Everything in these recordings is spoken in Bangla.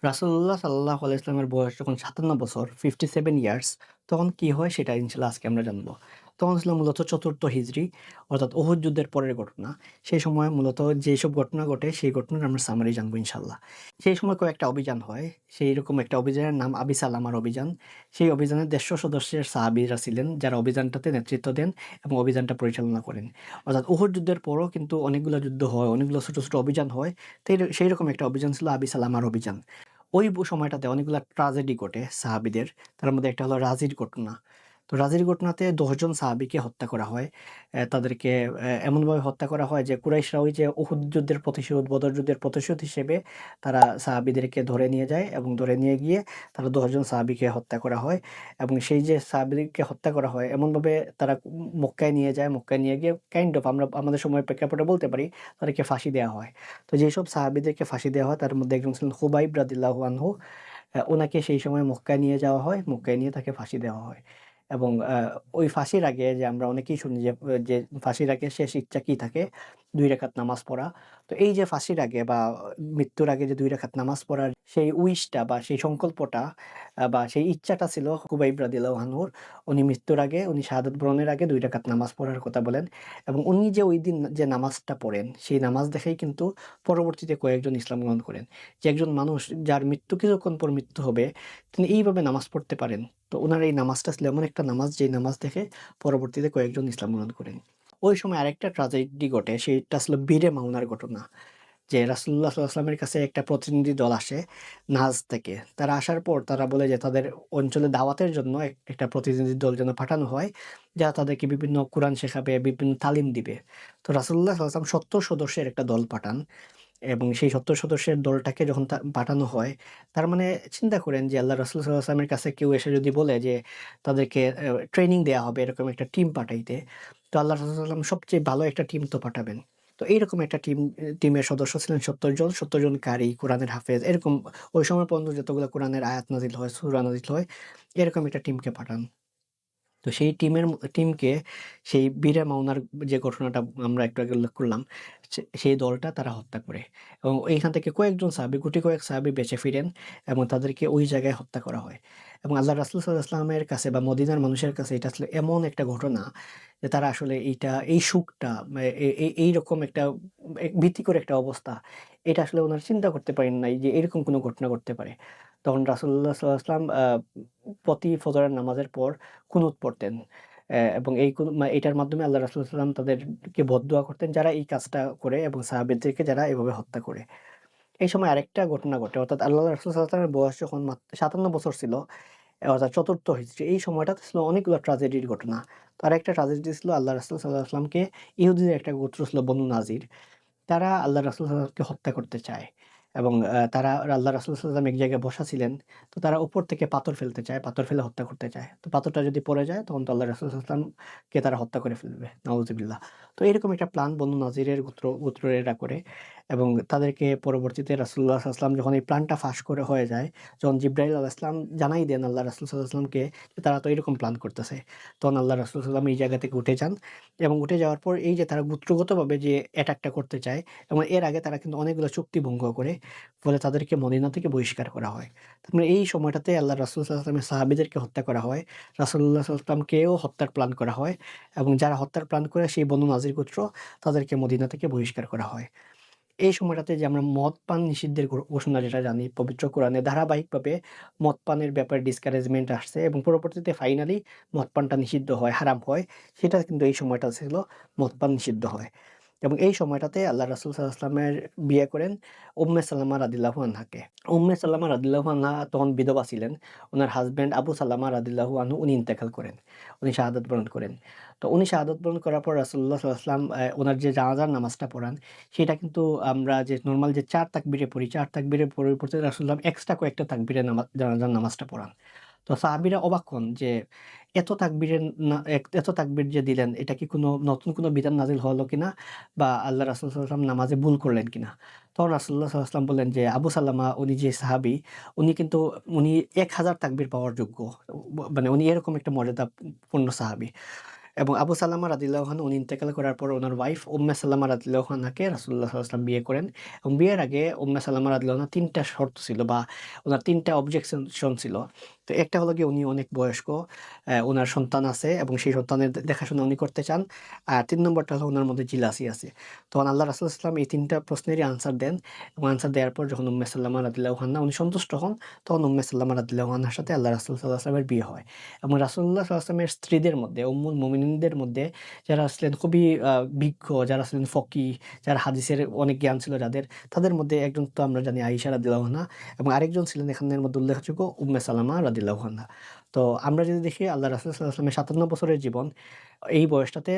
রাসূলুল্লাহ সাল্লাল্লাহু আলাইহি ওয়াসাল্লামের বয়স যখন ৫৭ বছর 57 ইয়ার্স তখন কি হয় সেটা ইনশাআল্লাহ আজকে আমরা জানব। তখন ছিল মূলত ৪র্থ হিজরি অর্থাৎ উহুদ যুদ্ধের পরের ঘটনা। সেই সময় মূলত যেসব ঘটনা ঘটে সেই ঘটনার আমরা সামারি জানবো ইনশাআল্লাহ। সেই সময় কয়েকটা অভিযান হয়। সেইরকম একটা অভিযানের নাম আবি সালামার অভিযান। সেই অভিযানে ১৫০ সদস্যের সাহাবীরা ছিলেন যারা অভিযানটাতে নেতৃত্ব দেন এবং অভিযানটা পরিচালনা করেন। অর্থাৎ উহুদ যুদ্ধের পরও কিন্তু অনেকগুলো যুদ্ধ হয়, অনেকগুলো ছোট, ছোট অভিযান হয়। সেইরকম একটা অভিযান ছিল আবি সালামার অভিযান। ওই সময়টাতে অনেকগুলা ট্র্যাজেডি ঘটে সাহাবীদের। তার মধ্যে একটা হলো রাজির ঘটনা। তো রাজির ঘটনাতে ১০ জন সাহাবীকে হত্যা করা হয়। তাদেরকে এমনভাবে হত্যা করা হয় যে কুরাইশরা ওই যে উহুদ যুদ্ধের প্রতিশোধ, বদর যুদ্ধের প্রতিশোধ হিসেবে তারা সাহাবীদেরকে ধরে নিয়ে যায় এবং ধরে নিয়ে গিয়ে তারা ১০ জন সাহাবীকে হত্যা করা হয় এবং সেই যে সাহাবীদেরকে হত্যা করা হয় এমনভাবে তারা মক্কায় নিয়ে যায়। মক্কায় নিয়ে গিয়ে কাইন্ড অফ আমরা আমাদের সময়ের প্রেক্ষাপটে বলতে পারি তাদেরকে ফাঁসি দেয়া হয়। তো যেসব সাহাবীদেরকে ফাঁসি দেওয়া হয় তার মধ্যে একজন ছিলেন খুবাইব রাদিয়াল্লাহু আনহু। উনাকে সেই সময় মক্কায় নিয়ে যাওয়া হয়। মক্কায় নিয়ে তাকে ফাঁসি দেওয়া হয়। এবং ওই ফাঁসির আগে যে আমরা অনেকেই শুনি যে ফাঁসির আগে শেষ ইচ্ছা কি থাকে? ২ রাকাত নামাজ পড়া। তো এই যে ফাঁসির আগে বা মৃত্যুর আগে যে ২ রাকাত নামাজ পড়ার সেই উইশটা বা সেই সংকল্পটা বা সেই ইচ্ছাটা ছিল খুবাইব রাদিয়াল্লাহু আনহুর। উনি মৃত্যুর আগে উনি শাহাদাত বরণের আগে ২ রাকাত নামাজ পড়ার কথা বলেন। এবং উনি যে ঐদিন যে নামাজটা পড়েন, সেই নামাজ দেখেই কিন্তু পরবর্তীতে কয়েকজন ইসলাম গ্রহণ করেন। যে একজন মানুষ যার মৃত্যু কিছুক্ষণ পর মৃত্যু হবে, তিনি এইভাবে নামাজ পড়তে পারেন। তো উনার এই নামাজটা ছিল এমন একটা নামাজ, যেই নামাজ দেখে পরবর্তীতে কয়েকজন ইসলাম গ্রহণ করেন। ওই সময় আরেকটা ট্র্যাজেডি ঘটে, সেটা ছিল বীরে মাউনার ঘটনা। যে রাসূলুল্লাহ সাল্লাল্লাহু আলাইহি ওয়াসাল্লামের কাছে একটা প্রতিনিধি দল আসে নাজ থেকে। তারা আসার পর তারা বলে যে তাদের অঞ্চলে দাওয়াতের জন্য একটা প্রতিনিধি দল যেন পাঠানো হয়, যারা তাদেরকে বিভিন্ন কুরআন শেখাবে, বিভিন্ন তালিম দিবে। তো রাসূলুল্লাহ সাল্লাল্লাহু আলাইহি ওয়াসাল্লাম ৭০ সদস্যের একটা দল পাঠান। এবং সেই ৭০ সদস্যের দলটাকে যখন পাঠানো হয়, তার মানে চিন্তা করেন যে আল্লাহ রাসূল সাল্লাল্লাহু আলাইহি ওয়াসাল্লামের কাছে কেউ এসে যদি বলে যে তাদেরকে ট্রেনিং দেয়া হবে এরকম একটা টিম পাঠাইতে। তো আল্লাহ রাসূল সাল্লাল্লাহু আলাইহি ওয়াসাল্লাম সবচেয়ে ভালো একটা টিম তো পাঠাবেন। তো এইরকম একটা টিমের সদস্য ছিলেন ৭০ জন, ৭০ জন কারি, কোরআনের হাফেজ এরকম ওই সময় পর্যন্ত যতগুলো কোরআনের আয়াত নাজিল হয়, সূরা নাজিল হয়, এরকম একটা টিমকে পাঠান। তো সেই টিমকে সেই বীরে মাওনার যে ঘটনাটা আমরা একটু আগে উল্লেখ করলাম, সেই দলটা তারা হত্যা করে এবং এইখান থেকে কয়েকজন সাহাবী, গুটি কয়েক সাহাবী বেঁচে ফিরেন এবং তাদেরকে ওই জায়গায় হত্যা করা হয়। এবং আল্লাহ রাসূল সাল্লাল্লাহু আলাইহি ওয়াসাল্লামের কাছে বা মদিনার মানুষের কাছে এটা আসলে এমন একটা ঘটনা যে তারা আসলে এই সুখটা এইরকম একটা ভীতিকর একটা অবস্থা, এটা আসলে উনারা চিন্তা করতে পারেন নাই যে এরকম কোনো ঘটনা ঘটতে পারে। তখন রাসূলুল্লাহ সাল্লাল্লাহু আলাইহি ওয়াসাল্লাম প্রতি ফজরের নামাজের পর কুনুত পড়তেন। এবং এটার মাধ্যমে আল্লাহ রাসূল সাল্লাল্লাহু আলাইহি ওয়াসাল্লাম তাদেরকে বদদোয়া করতেন যারা এই কাজটা করে এবং সাহাবীদেরকে যারা এভাবে হত্যা করে। এই সময় আরেকটা ঘটনা ঘটে, অর্থাৎ আল্লাহ রাসূল সাল্লাল্লাহু আলাইহি ওয়াসাল্লামের বয়স যখন ৫৭ বছর ছিল, অর্থাৎ ৪র্থ হিজরি, এই সময়টাতে ছিল অনেকগুলো ট্র্যাজেডির ঘটনা। তো আরেকটা ট্র্যাজেডি ছিল আল্লাহ রাসূল সাল্লাল্লাহু আলাইহি ওয়াসাল্লামকে ইহুদীদের একটা গোত্র ছিল বনু নাজির। তারা আল্লাহ রাসূল সাল্লাল্লাহু আলাইহি ওয়াসাল্লামকে হত্যা করতে চায় এবং তারা আল্লাহ রাসূল সাল্লাল্লাহু আলাইহি ওয়াসাল্লাম এক জায়গায় বসা ছিলেন। তো তারা উপর থেকে পাথর ফেলতে চায়, পাথর ফেলে হত্যা করতে চায়। তো পাথরটা যদি পড়ে যায় তখন তো আল্লাহ রাসূল সাল্লাল্লাহু আলাইহি ওয়াসাল্লামকে তারা হত্যা করে ফেলবে। নাউযুবিল্লাহ। তো এরকম একটা প্ল্যান বনু নাজিরের গোত্রেরা করে এবং তাদেরকে পরবর্তীতে রাসূলুল্লাহ সাল্লাল্লাহু আলাইহি ওয়াসাল্লাম যখন এই প্ল্যানটা ফাঁস করে হয়ে যায়, যখন জিবরাইল আলাইহিস সালাম জানাই দেন আল্লাহ রাসূল সাল্লাল্লাহু আলাইহি ওয়াসাল্লামকে যে তারা তো এরকম প্ল্যান করতেছে। তখন আল্লাহ রাসূল সাল্লাল্লাহু আলাইহি ওয়াসাল্লাম এই জায়গা থেকে উঠে যান এবং উঠে যাওয়ার পর এই যে তারা গোত্রগতভাবে যে অ্যাটাকটা করতে চায় এবং এর আগে তারা কিন্তু অনেকগুলো চুক্তি ভঙ্গ করে, ফলে তাদেরকে মদিনা থেকে বহিষ্কার করা হয়। তার মানে এই সময়টাতে আল্লাহ রাসূল সাল্লাল্লাহু আলাইহি ওয়াসাল্লামের সাহাবীদেরকে হত্যা করা হয়। রাসূলুল্লাহ সাল্লাল্লাহু আলাইহি ওয়াসাল্লামকেও হত্যার প্ল্যান করা হয় এবং যারা হত্যার প্ল্যান করে সেই বনু নাজির গোত্র, তাদেরকে মদিনা থেকে বহিষ্কার করা হয়। এই সময়টাতে যে আমরা মদ পান নিষিদ্ধের ঘোষণা যেটা জানি, পবিত্র কোরআনে ধারাবাহিকভাবে মদ পানের ব্যাপারে ডিসকারেজমেন্ট আসছে এবং পরবর্তীতে ফাইনালি মদ পানটা নিষিদ্ধ হয়, হারাম হয়। সেটা কিন্তু এই সময়টা ছিল মদ পান নিষিদ্ধ হয়। এবং এই সময়টাতে আল্লাহ রাসূল সাল্লাল্লাহু আলাইহি ওয়াসাল্লামের বিয়ে করেন উম্মে সালামা রাদিয়াল্লাহু আনহাকে। উম্মে সালামা রাদিয়াল্লাহু আনহা তখন বিধবা ছিলেন। উনার হাসব্যান্ড আবু সালামা রাদিয়াল্লাহু আনহু উনি ইন্তেকাল করেন। উনি শাহাদাত বরণ করেন। তো উনি শাহাদাত বরণ করার পর রাসূলুল্লাহ সাল্লাল্লাহু আলাইহি ওয়াসাল্লাম উনার যে জানাজার নামাজটা পড়ান, সেটা কিন্তু আমরা যে নরমাল যে ৪ তাকবীরে পড়ি, ৪ তাকবীরের পরিবর্তে রাসূলুল্লাহ এক্সট্রা কয়েকটা তাকবীরে জানাজার নামাজটা পড়ান। তো সাহাবীরা অবাক হন যে এত তাকবীরের এত তাকবীর যে দিলেন, এটা কি নতুন কোনো বিধান নাজিল হলো কিনা? বা আল্লাহ রাসূল সাল্লাল্লাহু আলাইহি ওয়াসাল্লাম নামাজে ভুল করলেন কিনা? তখন রাসূলুল্লাহ সাল্লাল্লাহু আলাইহি ওয়াসাল্লাম বললেন যে, আবু সালামা উনি যে সাহাবী, উনি কিন্তু উনি ১,০০০ তাকবীর পাওয়ার যোগ্য। মানে উনি এরকম একটা মর্যাদাপূর্ণ সাহাবী। এবং আবু সালামা রাদিয়াল্লাহু আনহু উনি ইন্তেকাল করার পর ওনার ওয়াইফ উম্মে সালামা রাদিয়াল্লাহু আনহাকে রাসূলুল্লাহ সাল্লাল্লাহু আলাইহি ওয়াসাল্লাম বিয়ে করেন এবং বিয়ের আগে উম্মে সালামা রাদিয়াল্লাহু আনহা ৩ টা শর্ত ছিল বা ওনার ৩ টা অবজেকশন ছিল। তো একটা হলো গিয়ে উনি অনেক বয়স্ক, উনার সন্তান আছে এবং সেই সন্তানের দেখাশোনা উনি করতে চান। আর ৩ নম্বরটা হলো উনার মধ্যে জিলাসি আছে। তখন আল্লাহ রাসূল সাল্লাল্লাহু আলাইহি ওয়াসাল্লাম এই ৩ টা প্রশ্নেরই আনসার দেন এবং আনসার দেওয়ার পর যখন উম্মে সালামা রাদিয়াল্লাহু আনহা উনি সন্তুষ্ট হন, তখন উম্মে সালামা রাদিয়াল্লাহু আনহার সাথে আল্লাহ রাসূল সাল্লাল্লাহু আলাইহি ওয়াসাল্লামের বিয়ে হয়। এবং রাসূলুল্লাহ সাল্লাল্লাহু আলাইহি ওয়াসাল্লামের স্ত্রীদের মধ্যে উম্মুল মুমিনিনদের মধ্যে যারা ছিলেন খুবই বিজ্ঞ, যারা ছিলেন ফকিহ, যারা হাদিসের অনেক জ্ঞান ছিল যাদের, তাদের মধ্যে একজন তো আমরা জানি আয়েশা রাদিয়াল্লাহু আনহা এবং আরেকজন ছিলেন এখানের মধ্যে উল্লেখযোগ্য উম্মে সালামা রাদিয়াল্লাহু আনহা। তো আমরা যদি দেখি আল্লাহ রাসূল সাল্লাল্লাহু আলাইহি ওয়াসাল্লামের ৫৭ বছরের জীবন, এই বয়সটাতে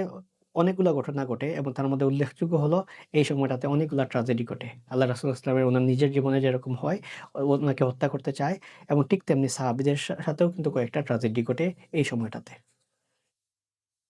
অনেকগুলা ঘটনা ঘটে এবং তার মধ্যে উল্লেখযোগ্য হলো এই সময়টাতে অনেকগুলা ট্র্যাজেডি ঘটে। আল্লাহ রাসূল সাল্লাল্লাহু আলাইহি ওয়াসাল্লামের ওনার নিজের জীবনে যেরকম হয়, ওনাকে হত্যা করতে চায় এবং ঠিক তেমনি সাহাবীদের সাথেও কিন্তু কয়েকটা ট্র্যাজেডি ঘটে এই সময়টাতে।